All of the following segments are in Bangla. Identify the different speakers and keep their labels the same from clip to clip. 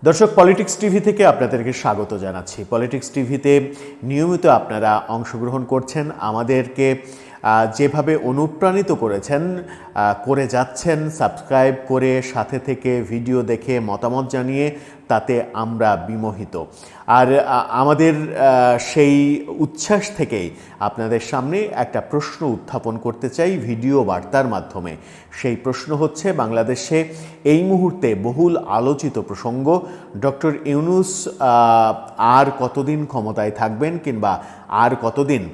Speaker 1: দর্শক, পলিটিক্স টিভি থেকে আপনাদেরকে স্বাগত জানাচ্ছি। পলিটিক্স টিভিতে নিয়মিত আপনারা অংশগ্রহণ করছেন, আমাদেরকে যেভাবে অনুপ্রাণিত করে যাচ্ছেন, সাবস্ক্রাইব করে সাথে থেকে ভিডিও দেখে মতামত জানিয়ে, তাতে আমরা বিমোহিত। আর আমাদের সেই উচ্ছ্বাস থেকেই আপনাদের সামনে একটা প্রশ্ন উত্থাপন করতে চাই ভিডিও বার্তার মাধ্যমে। সেই প্রশ্ন হচ্ছে, বাংলাদেশে এই মুহূর্তে বহুল আলোচিত প্রসঙ্গ, ডক্টর ইউনূস আর কতদিন ক্ষমতায় থাকবেন কিংবা আর কতদিন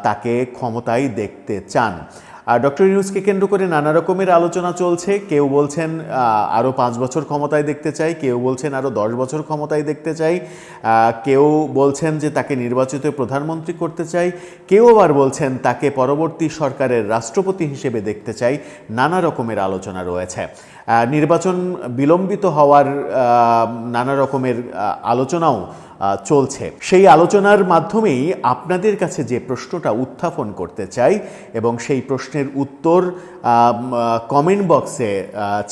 Speaker 1: তাকে ক্ষমতায় দেখতে চান। ডক্টর ইউনূসকে কেন্দ্র করে নানা রকমের আলোচনা চলছে। কেউ বলছেন আরও 5 বছর ক্ষমতায় দেখতে চাই, কেউ বলছেন আরও 10 বছর ক্ষমতায় দেখতে চাই, কেউ বলছেন যে তাকে নির্বাচিত প্রধানমন্ত্রী করতে চাই, কেউ আবার বলছেন তাকে পরবর্তী সরকারের রাষ্ট্রপতি হিসেবে দেখতে চাই। নানা রকমের আলোচনা রয়েছে। নির্বাচন বিলম্বিত হওয়ার নানা রকমের আলোচনাও চলছে। সেই আলোচনার মাধ্যমেই আপনাদের কাছে যে প্রশ্নটা উত্থাপন করতে চাই এবং সেই প্রশ্নের উত্তর কমেন্ট বক্সে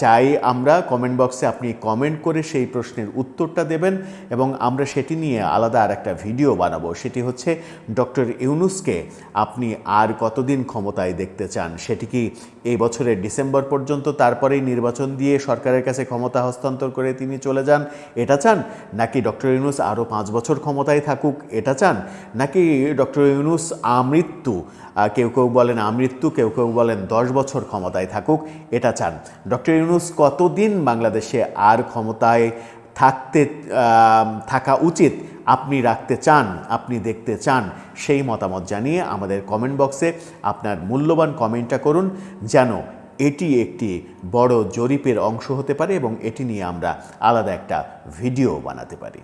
Speaker 1: চাই আমরা। কমেন্ট বক্সে আপনি কমেন্ট করে সেই প্রশ্নের উত্তরটা দেবেন এবং আমরা সেটি নিয়ে আলাদা আর একটা ভিডিও বানাবো। সেটি হচ্ছে, ডক্টর ইউনূসকে আপনি আর কতদিন ক্ষমতায় দেখতে চান? সেটি কি এই বছরের ডিসেম্বর পর্যন্ত, তারপরেই নির্বাচন দিয়ে সরকারের কাছে ক্ষমতা হস্তান্তর করে তিনি চলে যান, এটা চান? নাকি ডক্টর ইউনূস আরও 5 বছর ক্ষমতায় থাকুক, এটা চান? নাকি ডক্টর ইউনূস আমৃত্যু, কেউ কেউ বলেন আমৃত্যু, কেউ কেউ বলেন 10 বছর ক্ষমতায় থাকুক, এটা চান? ডক্টর ইউনূস কতদিন বাংলাদেশে আর ক্ষমতায় থাকা উচিত আপনি রাখতে চান, আপনি দেখতে চান? সেই মতামত জানিয়ে আমাদের কমেন্ট বক্সে আপনার মূল্যবান কমেন্টটা করুন, যেন এটি একটি বড় জরিপের অংশ হতে পারে এবং এটি নিয়ে আমরা আলাদা একটা ভিডিও বানাতে পারি।